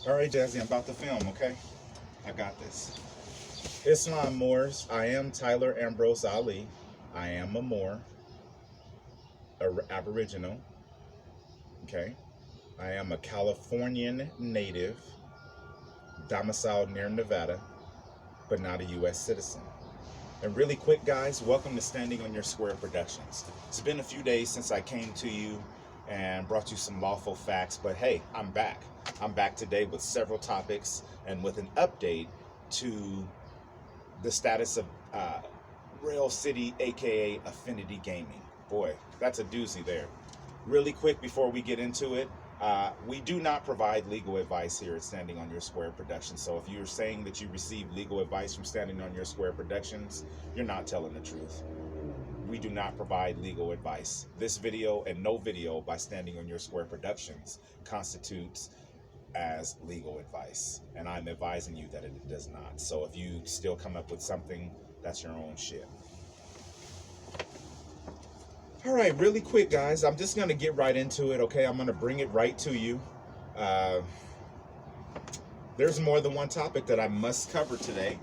All right, Jazzy, I'm about to film, okay? I got this. Islam Moors, I am Tyler Ambrose Ali. I am a Moor, Aboriginal, okay? I am a Californian native, domiciled near Nevada, but not a U.S. citizen. And really quick, guys, welcome to Standing on Your Square Productions. It's been a few days since I came to you and brought you some lawful facts, but hey, I'm back. I'm back today with several topics and with an update to the status of Rail City, aka Affinity Gaming. Boy, that's a doozy there. Really quick before we get into it, we do not provide legal advice here at Standing on Your Square Productions. So if you're saying that you receive legal advice from Standing on Your Square Productions, you're not telling the truth. We do not provide legal advice. This video and no video by Standing on Your Square Productions constitutes as legal advice, and I'm advising you that it does not. So if you still come up with something, that's your own shit. All right, really quick, guys, I'm just gonna get right into it, okay? I'm gonna bring it right to you. There's more than one topic that I must cover today,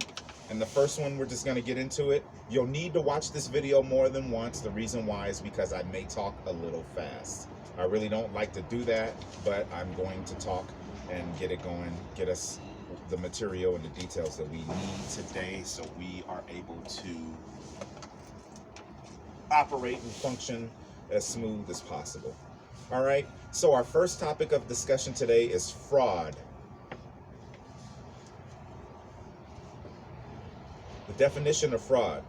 and the first one, we're just gonna get into it. You'll need to watch this video more than once. The reason why is because I may talk a little fast. I really don't like to do that, but I'm going to talk and get it going, get us the material and the details that we need today so we are able to operate and function as smooth as possible. All right, so our first topic of discussion today is fraud. The definition of fraud.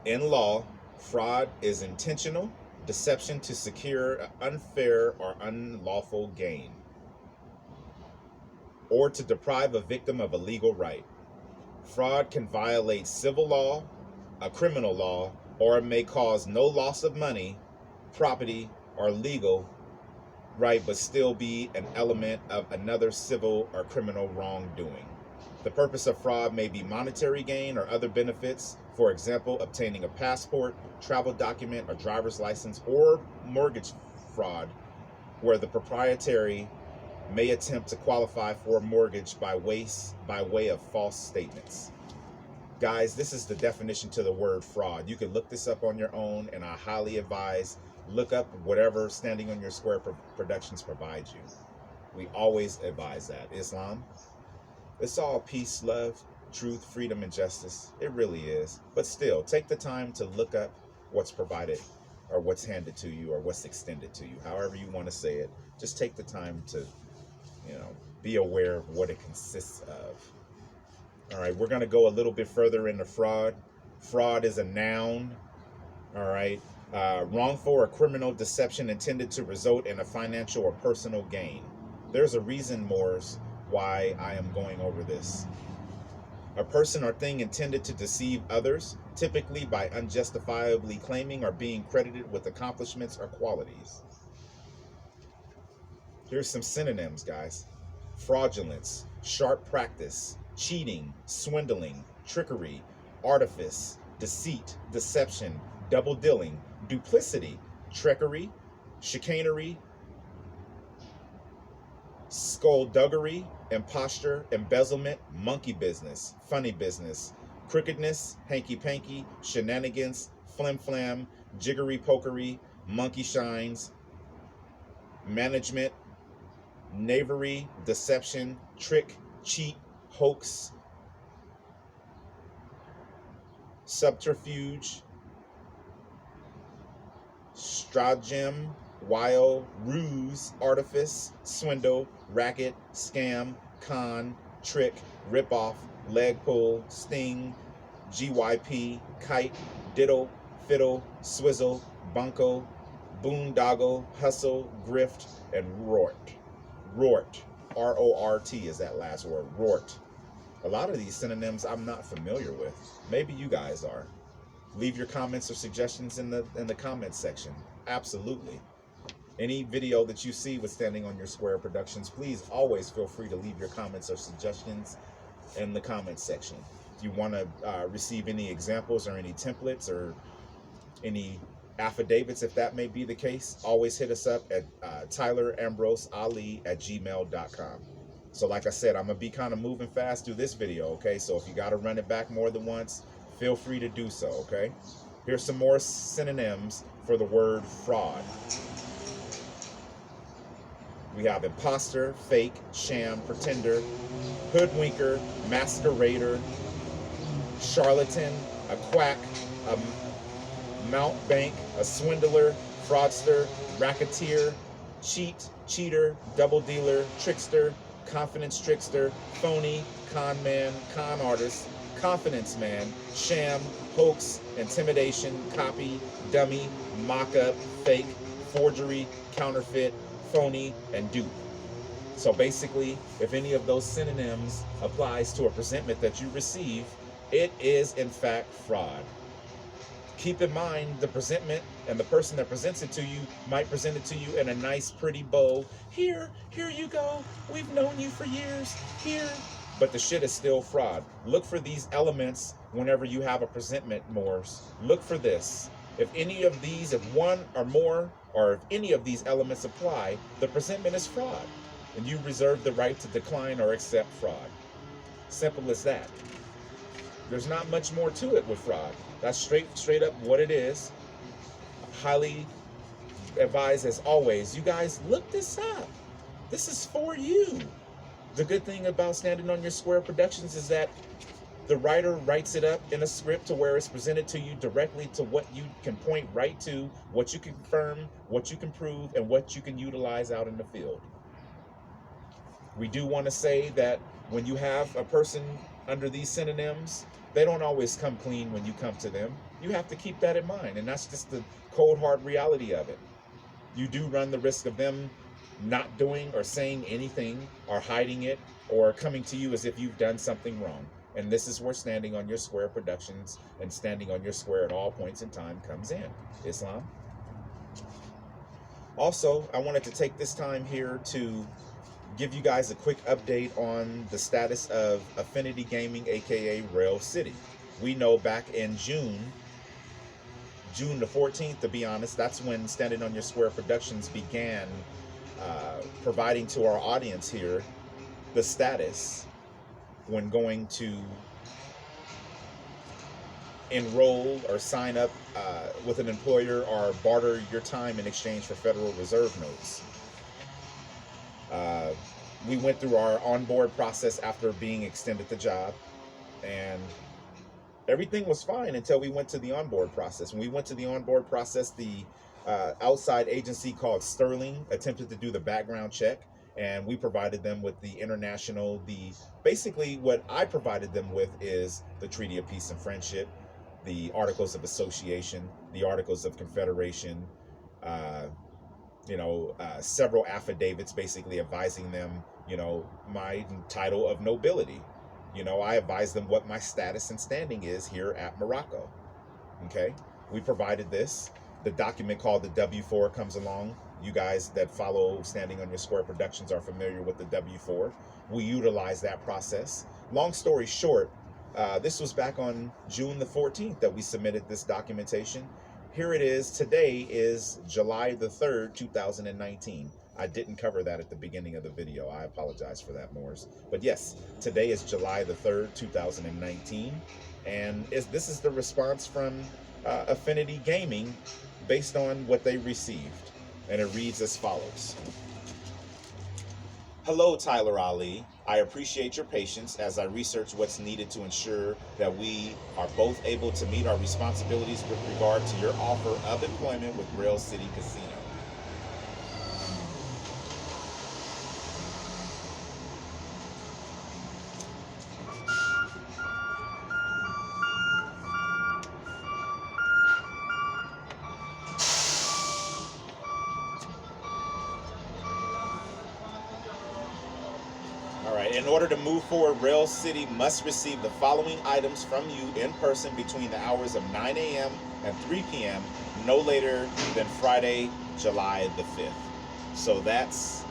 In law, fraud is intentional deception to secure unfair or unlawful gain, or to deprive a victim of a legal right. Fraud can violate civil law, a criminal law, or it may cause no loss of money, property, or legal right, but still be an element of another civil or criminal wrongdoing. The purpose of fraud may be monetary gain or other benefits, for example, obtaining a passport, travel document, or driver's license, or mortgage fraud, where the proprietary may attempt to qualify for a mortgage by way of false statements. Guys, this is the definition to the word fraud. You can look this up on your own, and I highly advise look up whatever Standing on Your Square Productions provides you. We always advise that. Islam, it's all peace, love, truth, freedom, and justice. It really is. But still, take the time to look up what's provided or what's handed to you or what's extended to you, however you want to say it. Just take the time to, be aware of what it consists of. All right, we're going to go a little bit further into fraud. Fraud is a noun. All right. Wrongful or criminal deception intended to result in a financial or personal gain. There's a reason, Moors, why I am going over this. A person or thing intended to deceive others, typically by unjustifiably claiming or being credited with accomplishments or qualities. Here's some synonyms, guys. Fraudulence, sharp practice, cheating, swindling, trickery, artifice, deceit, deception, double-dealing, duplicity, trickery, chicanery, skullduggery, imposture, embezzlement, monkey business, funny business, crookedness, hanky-panky, shenanigans, flim-flam, jiggery-pokery, monkey shines, management, knavery, deception, trick, cheat, hoax, subterfuge, stratagem, wile, ruse, artifice, swindle, racket, scam, con, trick, rip-off, leg pull, sting, GYP, kite, diddle, fiddle, swizzle, bunco, boondoggle, hustle, grift, and rort. Rort. R-O-R-T is that last word. Rort. A lot of these synonyms I'm not familiar with. Maybe you guys are. Leave your comments or suggestions in the comments section. Absolutely. Any video that you see with Standing on Your Square Productions, please always feel free to leave your comments or suggestions in the comments section. If you want to receive any examples or any templates or any affidavits, if that may be the case, always hit us up at tylerambrosali@gmail.com. So like I said, I'm going to be kind of moving fast through this video, okay? So if you got to run it back more than once, feel free to do so, okay? Here's some more synonyms for the word fraud. We have imposter, fake, sham, pretender, hoodwinker, masquerader, charlatan, a quack, a mountebank, a swindler, fraudster, racketeer, cheat, cheater, double dealer, trickster, confidence trickster, phony, con man, con artist, confidence man, sham, hoax, intimidation, copy, dummy, mock-up, fake, forgery, counterfeit, phony, and dupe. So basically, if any of those synonyms applies to a presentment that you receive, it is in fact fraud. Keep in mind the presentment and the person that presents it to you might present it to you in a nice pretty bow. Here you go. We've known you for years. Here. But the shit is still fraud. Look for these elements whenever you have a presentment, Moors. Look for this. If any of these, if one or more, or if any of these elements apply, the presentment is fraud. And you reserve the right to decline or accept fraud. Simple as that. There's not much more to it with fraud. That's straight up what it is. Highly advised as always. You guys look this up. This is for you. The good thing about Standing on Your Square Productions is that the writer writes it up in a script to where it's presented to you directly to what you can point right to, what you can confirm, what you can prove, and what you can utilize out in the field. We do want to say that when you have a person under these synonyms, they don't always come clean when you come to them. You have to keep that in mind, and that's just the cold hard reality of it. You do run the risk of them not doing or saying anything or hiding it or coming to you as if you've done something wrong. And this is where Standing on Your Square Productions and Standing on Your Square at all points in time comes in. Islam. Also, I wanted to take this time here to give you guys a quick update on the status of Affinity Gaming, aka Rail City. We know back in June the 14th, to be honest, that's when Standing on Your Square Productions began providing to our audience here the status when going to enroll or sign up with an employer or barter your time in exchange for Federal Reserve notes. We went through our onboard process after being extended the job, and everything was fine until we went to the onboard process. When we went to the onboard process, the outside agency called Sterling attempted to do the background check, and we provided them with the basically what I provided them with is the Treaty of Peace and Friendship, the Articles of Association, the Articles of Confederation, several affidavits basically advising them, my title of nobility. I advised them what my status and standing is here at Morocco. Okay, we provided this. The document called the W-4 comes along. You guys that follow Standing on Your Square Productions are familiar with the W-4. We utilize that process. Long story short, this was back on June the 14th that we submitted this documentation. Here it is. Today is July the 3rd, 2019. I didn't cover that at the beginning of the video. I apologize for that, Moors. But yes, today is July the 3rd, 2019. And this is the response from Affinity Gaming based on what they received. And it reads as follows. Hello, Tyler Ali. I appreciate your patience as I research what's needed to ensure that we are both able to meet our responsibilities with regard to your offer of employment with Rail City Casino. In order to move forward, Rail City must receive the following items from you in person between the hours of 9 a.m. and 3 p.m. no later than Friday, July the 5th. So that's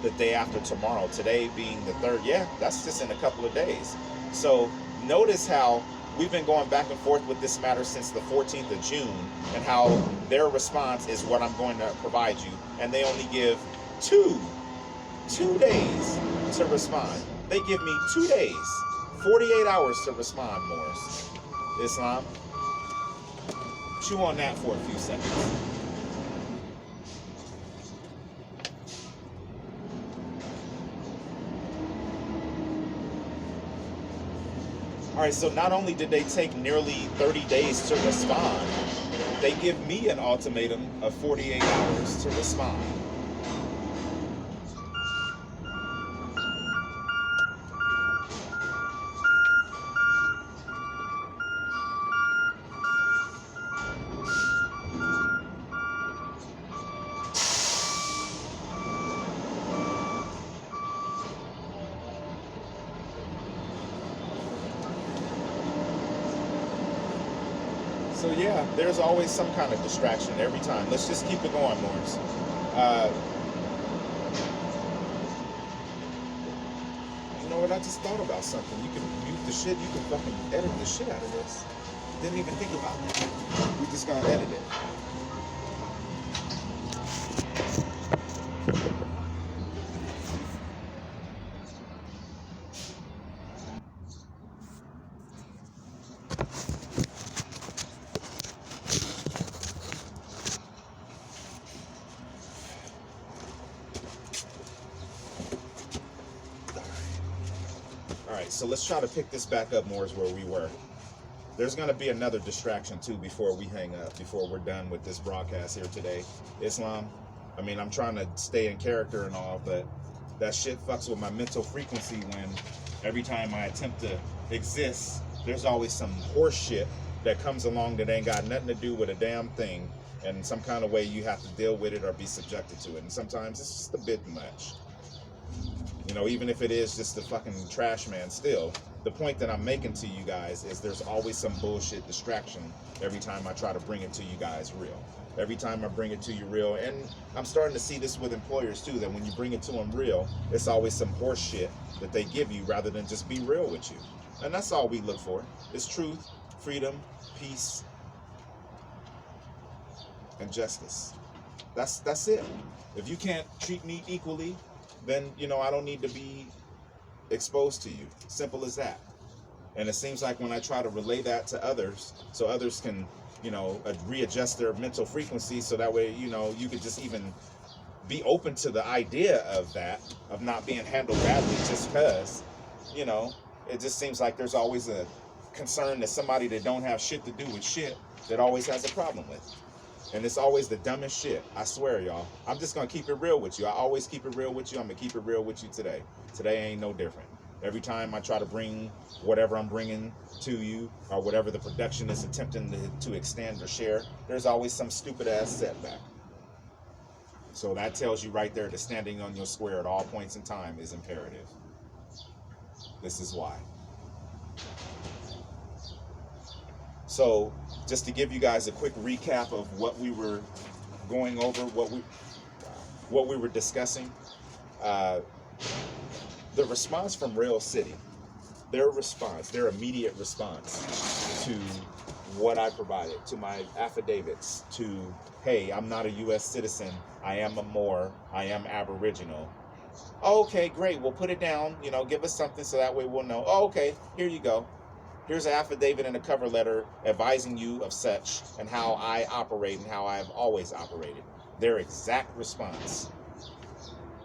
the day after tomorrow. Today being the 3rd. Yeah, that's just in a couple of days. So notice how we've been going back and forth with this matter since the 14th of June and how their response is what I'm going to provide you. And they only give 2 2 days to respond. They give me 2 days, 48 hours to respond, Morris. Islam, chew on that for a few seconds. All right, so not only did they take nearly 30 days to respond, they give me an ultimatum of 48 hours to respond. So yeah, there's always some kind of distraction every time. Let's just keep it going, Morris. You know what? I just thought about something. You can mute the shit. You can fucking edit the shit out of this. Didn't even think about that. We just gonna edit it. All right, so let's try to pick this back up more as where we were. There's going to be another distraction too before we hang up, before we're done with this broadcast here today. Islam, I mean, I'm trying to stay in character and all, but that shit fucks with my mental frequency when every time I attempt to exist, there's always some horse shit that comes along that ain't got nothing to do with a damn thing, and in some kind of way you have to deal with it or be subjected to it. And sometimes it's just a bit much. You know, even if it is just the fucking trash man, still, the point that I'm making to you guys is there's always some bullshit distraction every time I try to bring it to you guys real. Every time I bring it to you real, and I'm starting to see this with employers too, that when you bring it to them real, it's always some horse shit that they give you rather than just be real with you. And that's all we look for. It's truth, freedom, peace, and justice. That's it. If you can't treat me equally, then, you know, I don't need to be exposed to you. Simple as that. And it seems like when I try to relay that to others, so others can, you know, readjust their mental frequency, so that way, you know, you could just even be open to the idea of that, of not being handled badly just because, you know, it just seems like there's always a concern that somebody that don't have shit to do with shit that always has a problem with. And it's always the dumbest shit. I swear, y'all. I'm just going to keep it real with you. I always keep it real with you. I'm going to keep it real with you today. Today ain't no different. Every time I try to bring whatever I'm bringing to you, or whatever the production is attempting to extend or share, there's always some stupid-ass setback. So that tells you right there that standing on your square at all points in time is imperative. This is why. So, just to give you guys a quick recap of what we were going over, what we were discussing, the response from Rail City, their immediate response to what I provided, to my affidavits, to, hey, I'm not a U.S. citizen, I am a Moor, I am Aboriginal. Oh, okay, great, we'll put it down, you know, give us something so that way we'll know. Oh, okay, here you go. Here's an affidavit and a cover letter advising you of such and how I operate and how I have always operated. Their exact response.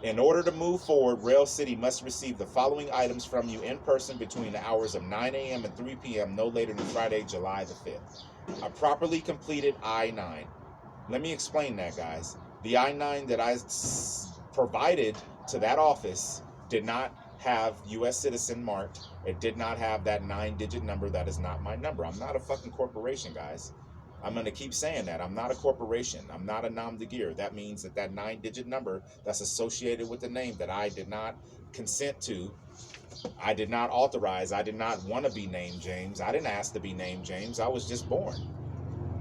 In order to move forward, Rail City must receive the following items from you in person between the hours of 9 a.m. and 3 p.m. no later than Friday, July the 5th. A properly completed I-9. Let me explain that, guys. The I-9 that I provided to that office did not have U.S. citizen marked. It did not have that 9-digit number. That is not my number. I'm not a fucking corporation, guys. I'm going to keep saying that. I'm not a corporation. I'm not a nom de guerre. That means that 9-digit number that's associated with the name that I did not consent to, I did not authorize, I did not want to be named James. I didn't ask to be named James. I was just born.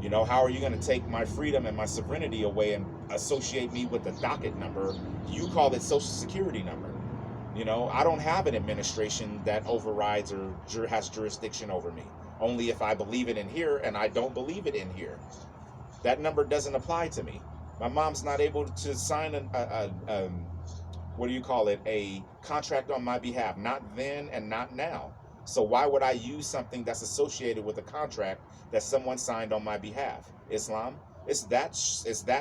You know, how are you going to take my freedom and my sovereignty away and associate me with the docket number? You call it social security number. You know, I don't have an administration that overrides or has jurisdiction over me. Only if I believe it in here, and I don't believe it in here. That number doesn't apply to me. My mom's not able to sign what do you call it, a contract on my behalf, not then and not now. So why would I use something that's associated with a contract that someone signed on my behalf? Islam, it's that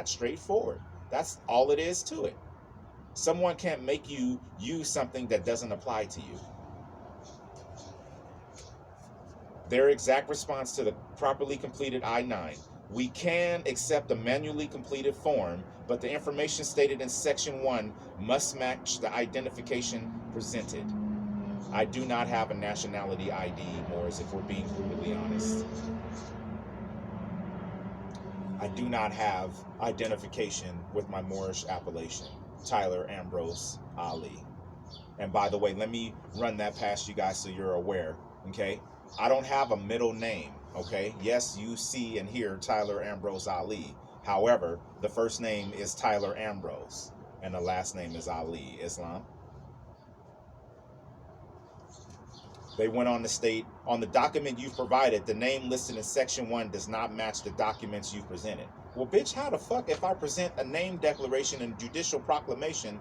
straightforward. That's all it is to it. Someone can't make you use something that doesn't apply to you. Their exact response to the properly completed I-9. We can accept a manually completed form, but the information stated in Section 1 must match the identification presented. I do not have a nationality ID, Morris, if we're being brutally honest. I do not have identification with my Moorish appellation, Tyler Ambrose Ali. And by the way, let me run that past you guys so you're aware, okay? I don't have a middle name, okay? Yes, you see and hear Tyler Ambrose Ali. However, the first name is Tyler Ambrose, and the last name is Ali. Islam. They went on to state, on the document you've provided, the name listed in Section 1 does not match the documents you've presented. Well, bitch, how the fuck if I present a name declaration and judicial proclamation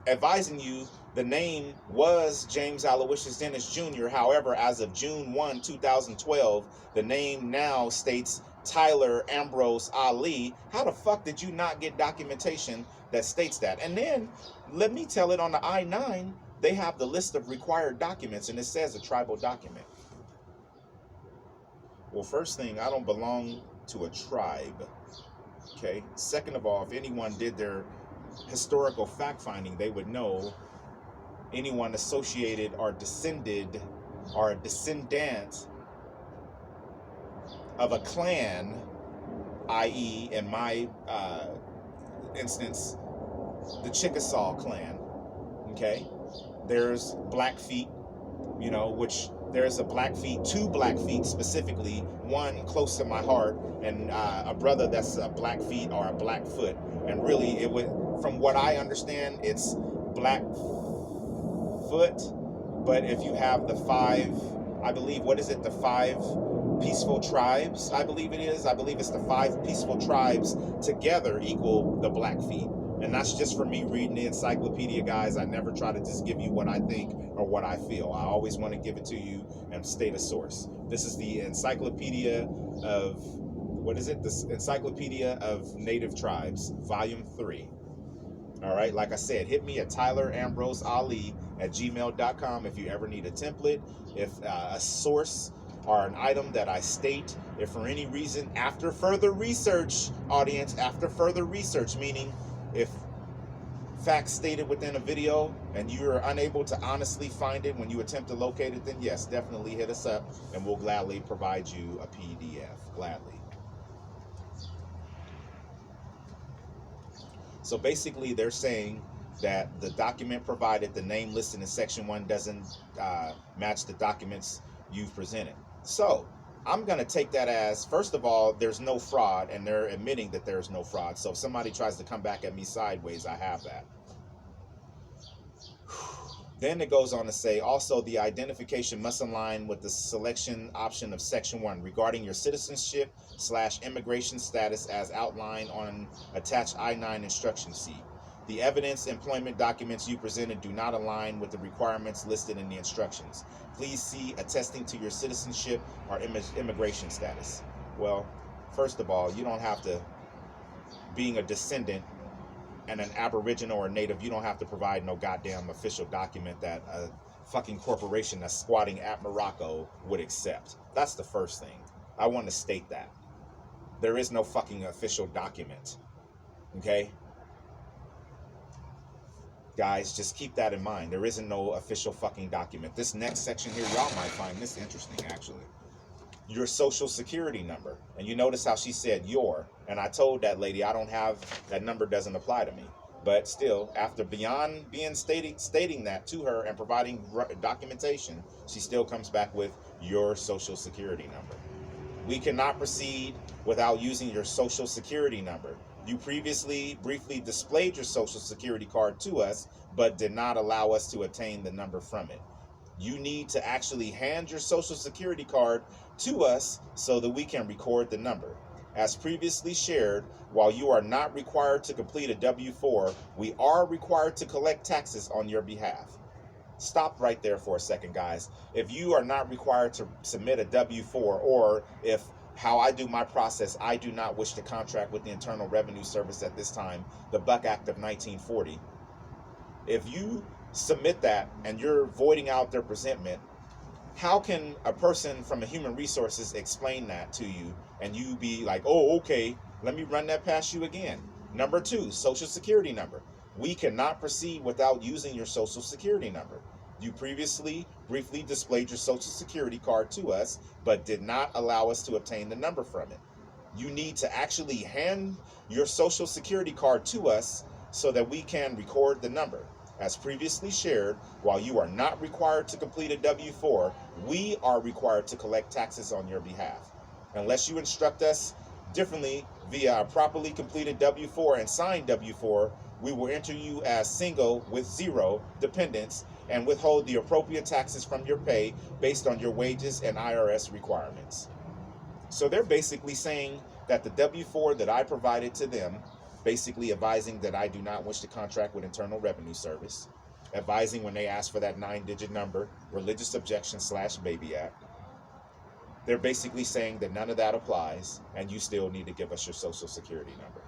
advising you the name was James Aloysius Dennis Jr. However, as of June 1, 2012, the name now states Tyler Ambrose Ali. How the fuck did you not get documentation that states that? And then, let me tell it, on the I-9, they have the list of required documents, and it says a tribal document. Well, first thing, I don't belong to a tribe, okay? Second of all, if anyone did their historical fact-finding, they would know anyone associated or descended or a descendant of a clan, i.e., in my instance, the Chickasaw clan, okay? There's Blackfeet, you know, which there's a Blackfeet, two Blackfeet specifically, one close to my heart, and a brother that's a Blackfeet or a Blackfoot. And really, it would, from what I understand, it's Blackfoot. But if you have the five, I believe, what is it, the five peaceful tribes, I believe it is. I believe it's the five peaceful tribes together equal the Blackfeet. And that's just for me reading the encyclopedia, guys. I never try to just give you what I think or what I feel. I always want to give it to you and state a source. This is the Encyclopedia of, what is it? The Encyclopedia of Native Tribes, Volume 3. All right, like I said, hit me at tylerambrosali@gmail.com if you ever need a template, if a source or an item that I state, if for any reason, after further research, audience, after further research, meaning if facts stated within a video and you're unable to honestly find it when you attempt to locate it, then yes, definitely hit us up and we'll gladly provide you a PDF, gladly. So basically they're saying that the document provided, the name listed in Section 1 doesn't match the documents you've presented. So I'm going to take that as, first of all, there's no fraud, and they're admitting that there's no fraud. So if somebody tries to come back at me sideways, I have that. Then it goes on to say, also, the identification must align with the selection option of Section 1 regarding your citizenship/immigration status as outlined on attached I-9 instruction sheet. The evidence employment documents you presented do not align with the requirements listed in the instructions. Please see attesting to your citizenship or immigration status. Well, first of all, you don't have to, being a descendant and an Aboriginal or Native, you don't have to provide no goddamn official document that a fucking corporation that's squatting at Morocco would accept. That's the first thing. I want to state that. There is no fucking official document. Okay? Guys, just keep that in mind. There isn't no official fucking document. This next section here, y'all might find this interesting, actually. Your social security number. And you notice how she said your. And I told that lady I don't have, that number doesn't apply to me. But still, after beyond being stating that to her and providing documentation, she still comes back with your social security number. We cannot proceed without using your social security number. You previously briefly displayed your social security card to us, but did not allow us to obtain the number from it. You need to actually hand your social security card to us so that we can record the number. As previously shared, while you are not required to complete a W-4, we are required to collect taxes on your behalf. Stop right there for a second, guys. If you are not required to submit a W-4, or if how I do my process, I do not wish to contract with the Internal Revenue Service at this time, the Buck Act of 1940. If you submit that and you're voiding out their presentment, how can a person from a human resources explain that to you and you be like, oh, okay, let me run that past you again? Number two, social security number. We cannot proceed without using your social security number. You previously briefly displayed your social security card to us, but did not allow us to obtain the number from it. You need to actually hand your social security card to us so that we can record the number. As previously shared, while you are not required to complete a W-4, we are required to collect taxes on your behalf. Unless you instruct us differently via a properly completed W-4 and signed W-4, we will enter you as single with 0 dependents and withhold the appropriate taxes from your pay based on your wages and IRS requirements. So they're basically saying that the W-4 that I provided to them, basically advising that I do not wish to contract with Internal Revenue Service, advising when they ask for that 9-digit number, religious objection / Baby Act, they're basically saying that none of that applies and you still need to give us your social security number.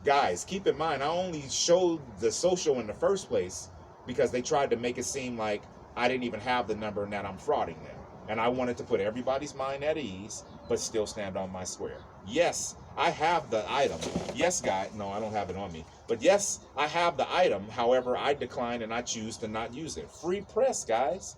Guys, keep in mind, I only showed the social in the first place because they tried to make it seem like I didn't even have the number and that I'm frauding them. And I wanted to put everybody's mind at ease, but still stand on my square. Yes, I have the item. Yes, guy. No, I don't have it on me. But yes, I have the item. However, I decline and I choose to not use it. Free press, guys.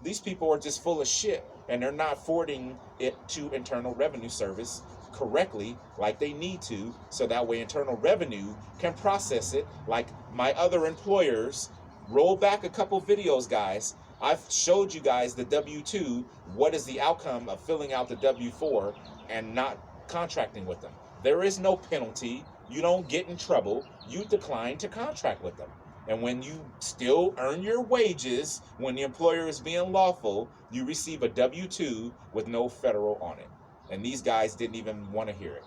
These people are just full of shit, and they're not forwarding it to Internal Revenue Service correctly like they need to, so that way Internal Revenue can process it like my other employers. Roll back a couple videos, guys. I've showed you guys the W-2, what is the outcome of filling out the W-4 and not contracting with them. There is no penalty. You don't get in trouble. You decline to contract with them. And when you still earn your wages, when the employer is being lawful, you receive a W-2 with no federal on it. And these guys didn't even want to hear it.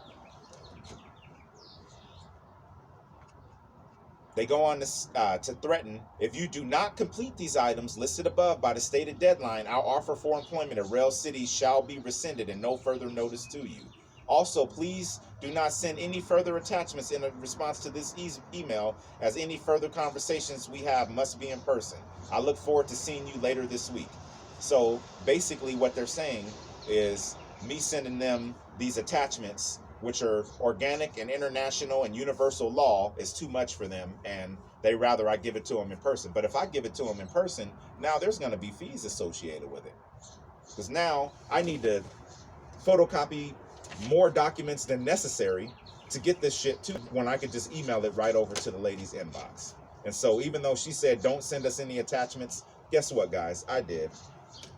They go on to threaten, if you do not complete these items listed above by the stated deadline, our offer for employment at Rail City shall be rescinded and no further notice to you. Also, please do not send any further attachments in response to this email, as any further conversations we have must be in person. I look forward to seeing you later this week. So basically what they're saying is me sending them these attachments, which are organic and international and universal law, is too much for them, and they rather I give it to them in person. But if I give it to them in person, now there's going to be fees associated with it, because now I need to photocopy more documents than necessary to get this shit to, when I could just email it right over to the lady's inbox. And so even though she said don't send us any attachments, guess what, guys? I did,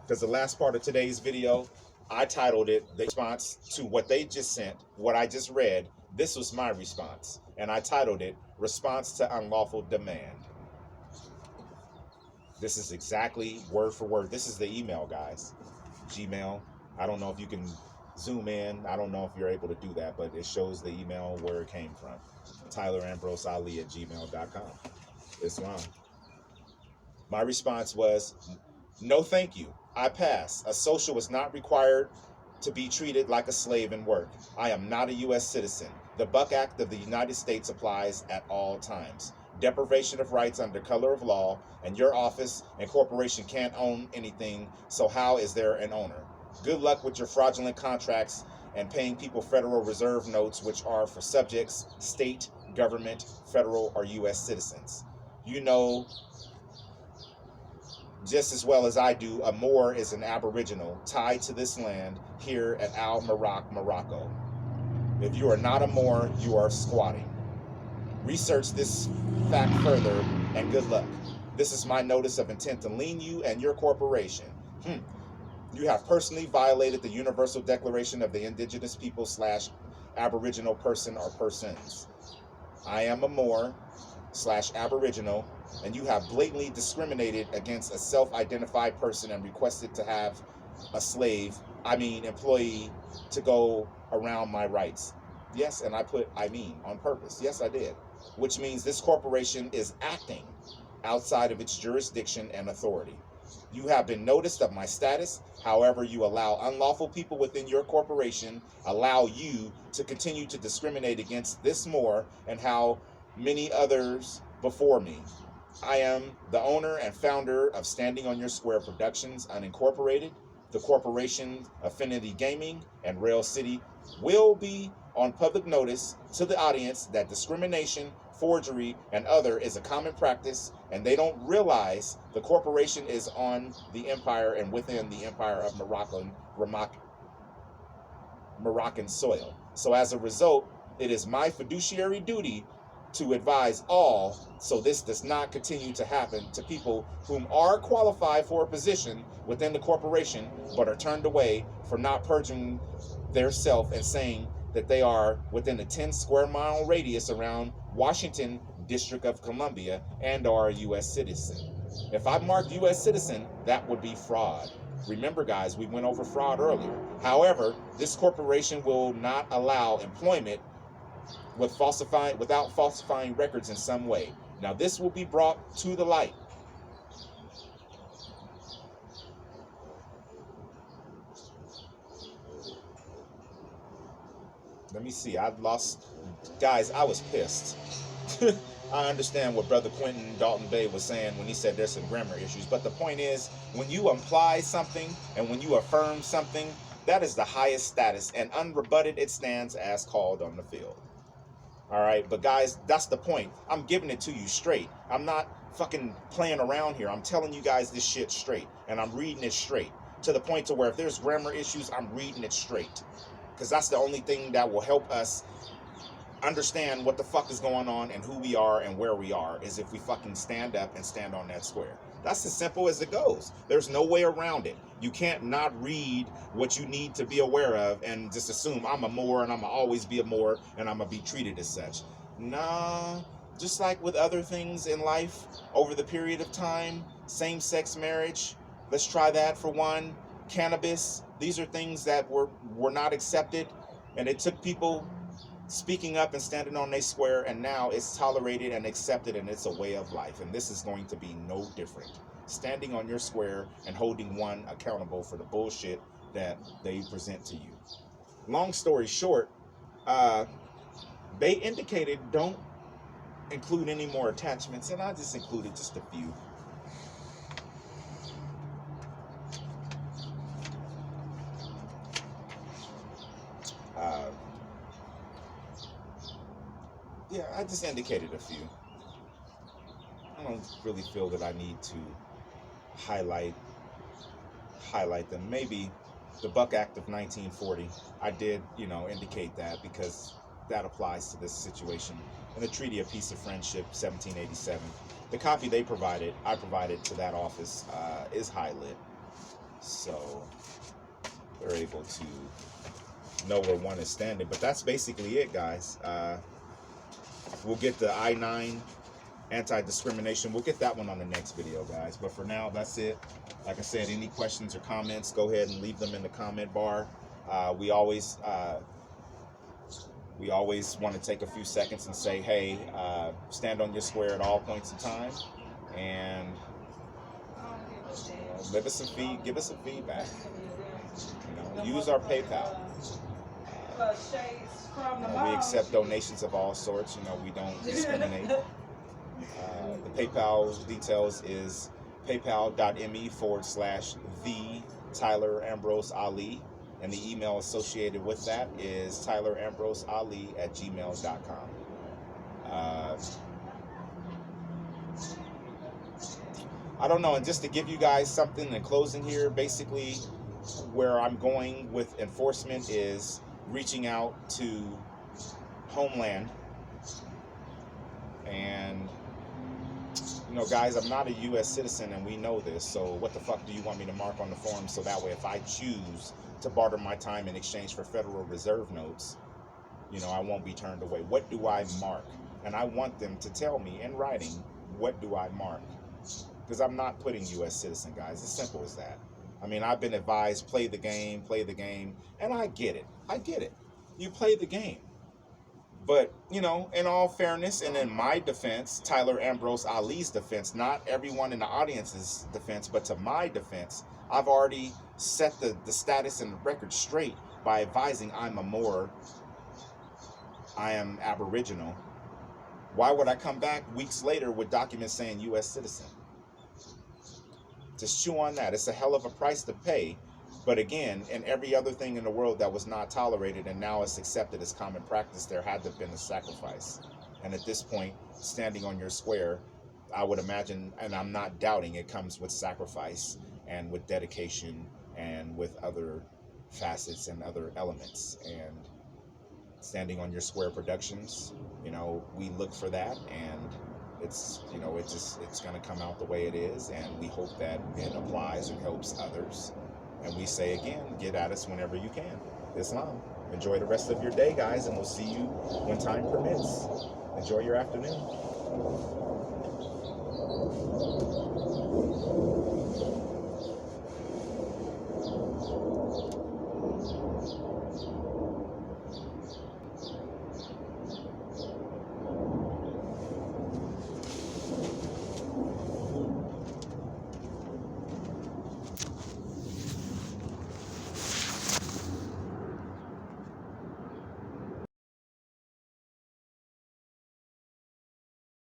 because the last part of today's video, I titled it the response to what they just sent, what I just read. This was my response, and I titled it Response to Unlawful Demand. This is exactly word for word. This is the email, guys. Gmail. I don't know if you can zoom in. I don't know if you're able to do that, but it shows the email where it came from. TylerAmbroseAli@gmail.com. Islam. My response was, no thank you. I pass. A social is not required to be treated like a slave in work. I am not a U.S. citizen. The Buck Act of the United States applies at all times. Deprivation of rights under color of law, and your office and corporation can't own anything, so how is there an owner? Good luck with your fraudulent contracts and paying people Federal Reserve notes, which are for subjects, state, government, federal, or U.S. citizens. You know just as well as I do, a Moor is an Aboriginal tied to this land here at Al Marak, Morocco. If you are not a Moor, you are squatting. Research this fact further, and good luck. This is my notice of intent to lien you and your corporation. You have personally violated the Universal Declaration of the Indigenous People / Aboriginal person or persons. I am a Moor / Aboriginal, and you have blatantly discriminated against a self-identified person and requested to have a slave employee to go around my rights. Yes, and I put on purpose. Yes, I did. Which means this corporation is acting outside of its jurisdiction and authority. You have been noticed of my status. However, you allow unlawful people within your corporation, allow you to continue to discriminate against this more and how many others before me. I am the owner and founder of Standing on Your Square Productions Unincorporated. The corporation Affinity Gaming and Rail City will be on public notice to the audience that discrimination, forgery, and other is a common practice, and they don't realize the corporation is on the empire and within the empire of Moroccan soil. So as a result, it is my fiduciary duty to advise all so this does not continue to happen to people whom are qualified for a position within the corporation but are turned away for not purging their self and saying that they are within a 10 square mile radius around Washington, District of Columbia, and are a U.S. citizen. If I marked U.S. citizen, that would be fraud. Remember, guys, we went over fraud earlier. However, this corporation will not allow employment without falsifying records in some way. Now, this will be brought to the light. Let me see. Guys, I was pissed. I understand what Brother Quentin Dalton Bay was saying when he said there's some grammar issues. But the point is, when you imply something and when you affirm something, that is the highest status. And unrebutted, it stands as called on the field. All right, but guys, that's the point. I'm giving it to you straight. I'm not fucking playing around here. I'm telling you guys this shit straight, and I'm reading it straight to the point to where if there's grammar issues, I'm reading it straight, because that's the only thing that will help us understand what the fuck is going on and who we are and where we are, is if we fucking stand up and stand on that square. That's as simple as it goes. There's no way around it. You can't not read what you need to be aware of and just assume I'm a Moor and I'm gonna always be a Moor and I'm gonna be treated as such. Nah, just like with other things in life, over the period of time, same-sex marriage, let's try that for one, cannabis, these are things that were not accepted, and it took people speaking up and standing on their square, and now it's tolerated and accepted, and it's a way of life, and this is going to be no different. Standing on your square and holding one accountable for the bullshit that they present to you. Long story short, they indicated don't include any more attachments, and I just included just a few. Yeah, I just indicated a few. I don't really feel that I need to highlight them. Maybe the Buck Act of 1940, I did, indicate that because that applies to this situation. And the Treaty of Peace of Friendship, 1787. The copy I provided to that office, is highlit. So they're able to know where one is standing. But that's basically it, guys. We'll get the I-9 anti-discrimination. We'll get that one on the next video, guys. But for now, that's it. Like I said, any questions or comments, go ahead and leave them in the comment bar. We always want to take a few seconds and say, hey, stand on your square at all points in time, and give us some feedback. Use our PayPal. We accept donations of all sorts. We don't discriminate. The PayPal details is paypal.me/the Tyler Ambrose Ali, and the email associated with that is tylerambroseali@gmail.com. I don't know, and just to give you guys something in closing here, basically where I'm going with enforcement is reaching out to Homeland. And guys, I'm not a U.S. citizen, and we know this, so what the fuck do you want me to mark on the form so that way if I choose to barter my time in exchange for Federal Reserve notes, I won't be turned away? What do I mark? And I want them to tell me in writing, what do I mark? Because I'm not putting U.S. citizen, guys. As simple as that. I mean, I've been advised, play the game, and I get it. I get it. You play the game. But, in all fairness, and in my defense, Tyler Ambrose Ali's defense, not everyone in the audience's defense, but to my defense, I've already set the status and the record straight by advising I am Aboriginal. Why would I come back weeks later with documents saying U.S. citizen? Just chew on that. It's a hell of a price to pay. But again, in every other thing in the world that was not tolerated and now it's accepted as common practice, there had to have been a sacrifice. And at this point, standing on your square, I would imagine, and I'm not doubting, it comes with sacrifice and with dedication and with other facets and other elements. And standing on your square productions, we look for that, and it's going to come out the way it is, and we hope that it applies and helps others. And we say again, get at us whenever you can. Islam. Enjoy the rest of your day, guys, and we'll see you when time permits. Enjoy your afternoon.